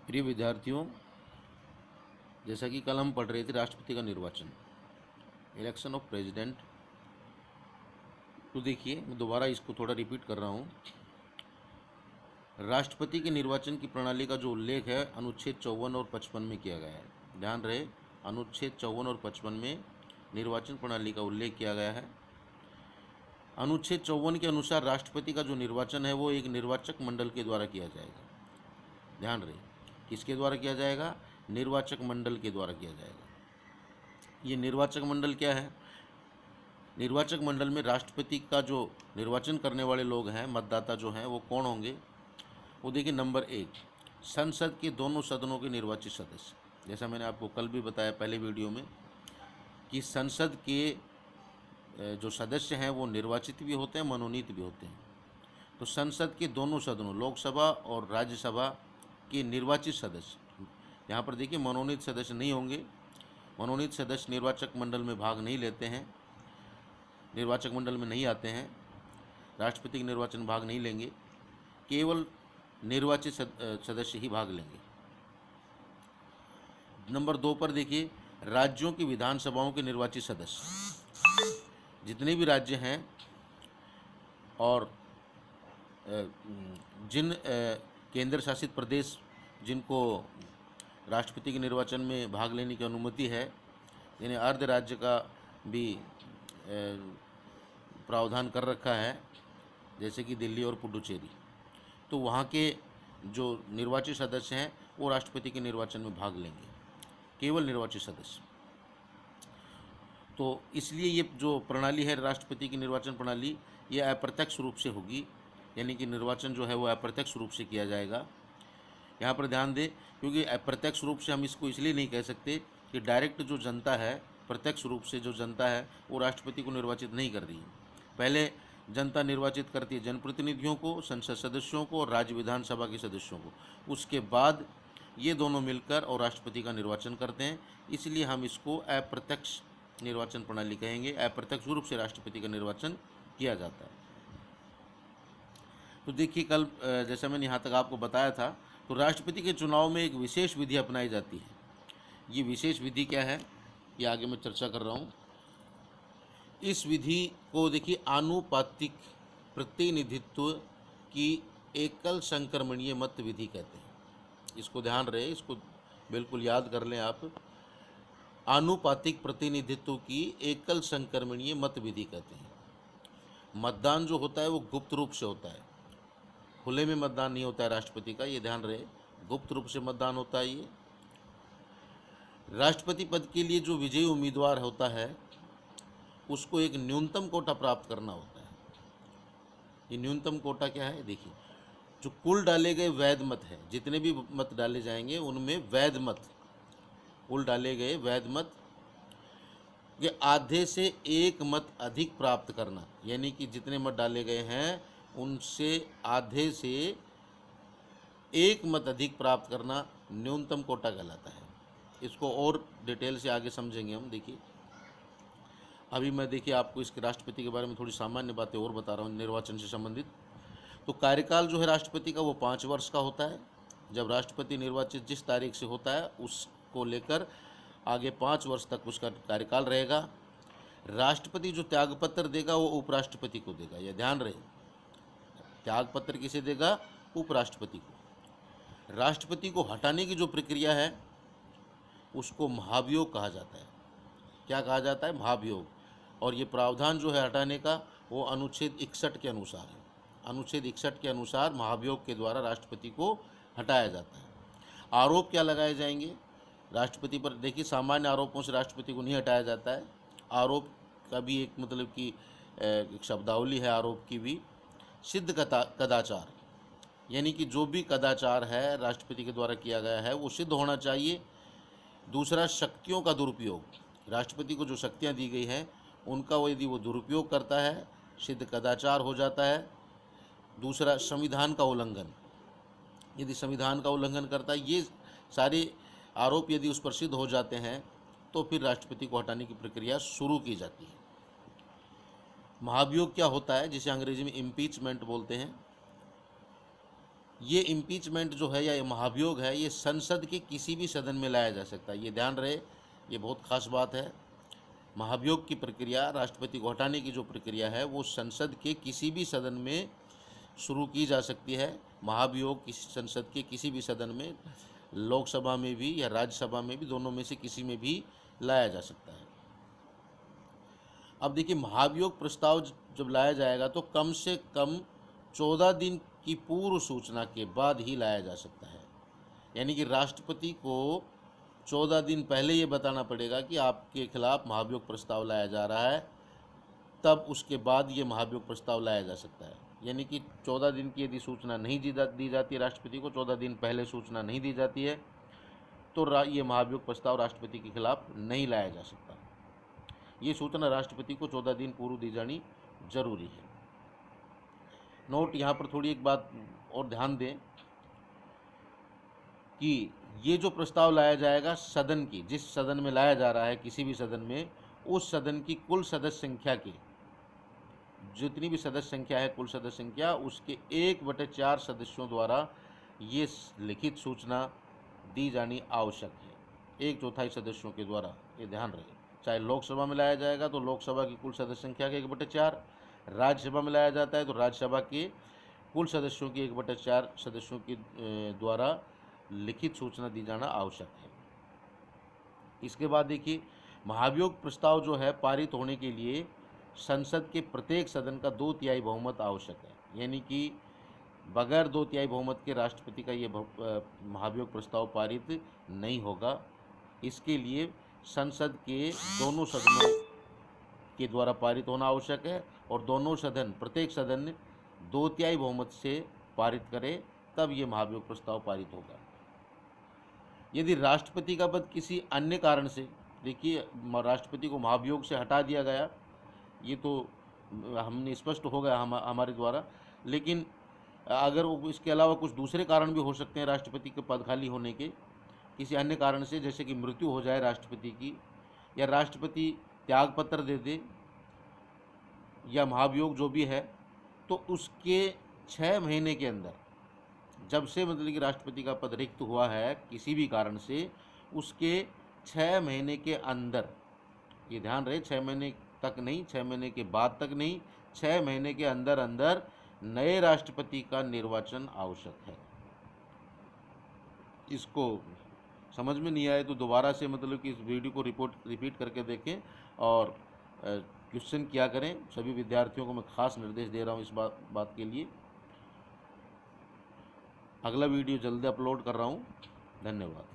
प्रिय विद्यार्थियों, जैसा कि कल हम पढ़ रहे थे राष्ट्रपति का निर्वाचन, इलेक्शन ऑफ प्रेसिडेंट। तो देखिए, मैं दोबारा इसको थोड़ा रिपीट कर रहा हूँ। राष्ट्रपति के निर्वाचन की प्रणाली का जो उल्लेख है अनुच्छेद 54 और 55 में किया गया है। ध्यान रहे, अनुच्छेद 54 और 55 में निर्वाचन प्रणाली का उल्लेख किया गया है। अनुच्छेद 54 के अनुसार राष्ट्रपति का जो निर्वाचन है वो एक निर्वाचक मंडल के द्वारा किया जाएगा। ध्यान रहे, किसके द्वारा किया जाएगा? निर्वाचक मंडल के द्वारा किया जाएगा। ये निर्वाचक मंडल क्या है? निर्वाचक मंडल में राष्ट्रपति का जो निर्वाचन करने वाले लोग हैं, मतदाता जो हैं, वो कौन होंगे? वो देखिए, नंबर 1, संसद के दोनों सदनों के निर्वाचित सदस्य। जैसा मैंने आपको कल भी बताया पहले वीडियो में कि संसद के जो सदस्य हैं वो निर्वाचित भी होते हैं, मनोनीत भी होते हैं। तो संसद के दोनों सदनों, लोकसभा और राज्यसभा के निर्वाचित सदस्य, यहाँ पर देखिए मनोनीत सदस्य नहीं होंगे। मनोनीत सदस्य निर्वाचक मंडल में भाग नहीं लेते हैं, निर्वाचक मंडल में नहीं आते हैं, राष्ट्रपति के निर्वाचन में भाग नहीं लेंगे। केवल निर्वाचित सदस्य ही भाग लेंगे। नंबर 2 पर देखिए, राज्यों की विधानसभाओं के निर्वाचित सदस्य, जितने भी राज्य हैं और जिन केंद्र शासित प्रदेश जिनको राष्ट्रपति के निर्वाचन में भाग लेने की अनुमति है, यानी अर्ध राज्य का भी प्रावधान कर रखा है, जैसे कि दिल्ली और पुडुचेरी, तो वहाँ के जो निर्वाचित सदस्य हैं वो राष्ट्रपति के निर्वाचन में भाग लेंगे, केवल निर्वाचित सदस्य। तो इसलिए ये जो प्रणाली है राष्ट्रपति की निर्वाचन प्रणाली, ये अप्रत्यक्ष रूप से होगी, यानी कि निर्वाचन जो है वो अप्रत्यक्ष रूप से किया जाएगा। यहाँ पर ध्यान दें, क्योंकि अप्रत्यक्ष रूप से हम इसको इसलिए नहीं कह सकते कि डायरेक्ट जो जनता है, प्रत्यक्ष रूप से जो जनता है वो राष्ट्रपति को निर्वाचित नहीं कर रही है। पहले जनता निर्वाचित करती है जनप्रतिनिधियों को, संसद सदस्यों को और राज्य विधानसभा के सदस्यों को। उसके बाद ये दोनों मिलकर और राष्ट्रपति का निर्वाचन करते हैं। इसलिए हम इसको अप्रत्यक्ष निर्वाचन प्रणाली कहेंगे। अप्रत्यक्ष रूप से राष्ट्रपति का निर्वाचन किया जाता है। तो देखिए, कल जैसा मैंने यहाँ तक आपको बताया था, तो राष्ट्रपति के चुनाव में एक विशेष विधि अपनाई जाती है। ये विशेष विधि क्या है, ये आगे मैं चर्चा कर रहा हूँ। इस विधि को देखिए आनुपातिक प्रतिनिधित्व की एकल संक्रमणीय मत विधि कहते हैं। इसको ध्यान रहे, इसको बिल्कुल याद कर लें आप। आनुपातिक प्रतिनिधित्व की एकल संक्रमणीय मत विधि कहते हैं। मतदान जो होता है वो गुप्त रूप से होता है, खुले में मतदान नहीं होता है राष्ट्रपति का, ये ध्यान रहे, गुप्त रूप से मतदान होता है। ये राष्ट्रपति पद के लिए जो विजयी उम्मीदवार होता है उसको एक न्यूनतम कोटा प्राप्त करना होता है। ये न्यूनतम कोटा क्या है? देखिए, जो कुल डाले गए वैध मत है, जितने भी मत डाले जाएंगे उनमें वैध मत, कुल डाले गए वैध मत के आधे से एक मत अधिक प्राप्त करना, यानी कि जितने मत डाले गए हैं उनसे आधे से एक मत अधिक प्राप्त करना न्यूनतम कोटा कहलाता है। इसको और डिटेल से आगे समझेंगे हम। देखिए, अभी मैं देखिए आपको इसके राष्ट्रपति के बारे में थोड़ी सामान्य बातें और बता रहा हूँ निर्वाचन से संबंधित। तो कार्यकाल जो है राष्ट्रपति का वो 5 वर्ष का होता है। जब राष्ट्रपति निर्वाचित जिस तारीख से होता है उसको लेकर आगे 5 वर्ष तक उसका कार्यकाल रहेगा। राष्ट्रपति जो त्यागपत्र देगा वो उपराष्ट्रपति को देगा, यह ध्यान रहे। त्यागपत्र किसे देगा? उपराष्ट्रपति को। राष्ट्रपति को हटाने की जो प्रक्रिया है उसको महाभियोग कहा जाता है। क्या कहा जाता है? महाभियोग। और ये प्रावधान जो है हटाने का वो अनुच्छेद 61 के अनुसार है। अनुच्छेद 61 के अनुसार महाभियोग के द्वारा राष्ट्रपति को हटाया जाता है। आरोप क्या लगाए जाएंगे राष्ट्रपति पर? देखिए, सामान्य आरोपों से राष्ट्रपति को नहीं हटाया जाता है। आरोप का भी एक मतलब कि एक शब्दावली है आरोप की भी। सिद्ध कदाचार, यानी कि जो भी कदाचार है राष्ट्रपति के द्वारा किया गया है वो सिद्ध होना चाहिए। दूसरा, शक्तियों का दुरुपयोग, राष्ट्रपति को जो शक्तियां दी गई हैं उनका वो यदि वो दुरुपयोग करता है, सिद्ध कदाचार हो जाता है। दूसरा, संविधान का उल्लंघन, यदि संविधान का उल्लंघन करता है, ये सारे आरोप यदि उस पर सिद्ध हो जाते हैं तो फिर राष्ट्रपति को हटाने की प्रक्रिया शुरू की जाती है। महाभियोग क्या होता है, जिसे अंग्रेजी में इम्पीचमेंट बोलते हैं। ये इम्पीचमेंट जो है या ये महाभियोग है, ये संसद के किसी भी सदन में लाया जा सकता है। ये ध्यान रहे, ये बहुत खास बात है। महाभियोग की प्रक्रिया, राष्ट्रपति को हटाने की जो प्रक्रिया है, वो संसद के किसी भी सदन में शुरू की जा सकती है। महाभियोग किसी संसद के किसी भी सदन में, लोकसभा में भी या राज्यसभा में भी, दोनों में से किसी में भी लाया जा सकता है। अब देखिए, महाभियोग प्रस्ताव जब लाया जाएगा तो कम से कम 14 दिन की पूर्व सूचना के बाद ही लाया जा सकता है। यानी कि राष्ट्रपति को 14 दिन पहले ये बताना पड़ेगा कि आपके खिलाफ महाभियोग प्रस्ताव लाया जा रहा है, तब उसके बाद ये महाभियोग प्रस्ताव लाया जा सकता है। यानी कि 14 दिन की यदि सूचना नहीं दी जाती है राष्ट्रपति को, 14 दिन पहले सूचना नहीं दी जाती है, तो ये महाभियोग प्रस्ताव राष्ट्रपति के खिलाफ नहीं लाया जा सकता। ये सूचना राष्ट्रपति को 14 दिन पूर्व दी जानी जरूरी है। नोट, यहाँ पर थोड़ी एक बात और ध्यान दें कि ये जो प्रस्ताव लाया जाएगा सदन की, जिस सदन में लाया जा रहा है, किसी भी सदन में, उस सदन की कुल सदस्य संख्या की, जितनी भी सदस्य संख्या है, कुल सदस्य संख्या, उसके 1/4 सदस्यों द्वारा ये लिखित सूचना दी जानी आवश्यक है। 1/4 सदस्यों के द्वारा, ये ध्यान रहे। चाहे लोकसभा में लाया जाएगा तो लोकसभा की कुल सदस्य संख्या के 1/4, राज्यसभा में लाया जाता है तो राज्यसभा के कुल सदस्यों की 1/4 सदस्यों के द्वारा लिखित सूचना दी जाना आवश्यक है। इसके बाद देखिए, महाभियोग प्रस्ताव जो है पारित होने के लिए संसद के प्रत्येक सदन का 2/3 बहुमत आवश्यक है। यानी कि बगैर 2/3 बहुमत के राष्ट्रपति का ये महाभियोग प्रस्ताव पारित नहीं होगा। इसके लिए संसद के दोनों सदनों के द्वारा पारित होना आवश्यक है, और दोनों सदन, प्रत्येक सदन 2/3 बहुमत से पारित करे, तब ये महाभियोग प्रस्ताव पारित होगा। यदि राष्ट्रपति का पद किसी अन्य कारण से, देखिए राष्ट्रपति को महाभियोग से हटा दिया गया, ये तो हमने स्पष्ट हो गया हमारे द्वारा, लेकिन अगर इसके अलावा कुछ दूसरे कारण भी हो सकते हैं राष्ट्रपति के पद खाली होने के, किसी अन्य कारण से, जैसे कि मृत्यु हो जाए राष्ट्रपति की, या राष्ट्रपति त्यागपत्र दे दे, या महाभियोग जो भी है, तो उसके 6 महीने के अंदर, जब से मतलब कि राष्ट्रपति का पद रिक्त हुआ है किसी भी कारण से, उसके 6 महीने के अंदर, ये ध्यान रहे, 6 महीने तक नहीं, 6 महीने के बाद तक नहीं, 6 महीने के अंदर अंदर नए राष्ट्रपति का निर्वाचन आवश्यक है। इसको समझ में नहीं आए तो दोबारा से मतलब कि इस वीडियो को रिपीट करके देखें और क्वेश्चन किया करें। सभी विद्यार्थियों को मैं खास निर्देश दे रहा हूँ इस बात के लिए। अगला वीडियो जल्दी अपलोड कर रहा हूँ। धन्यवाद।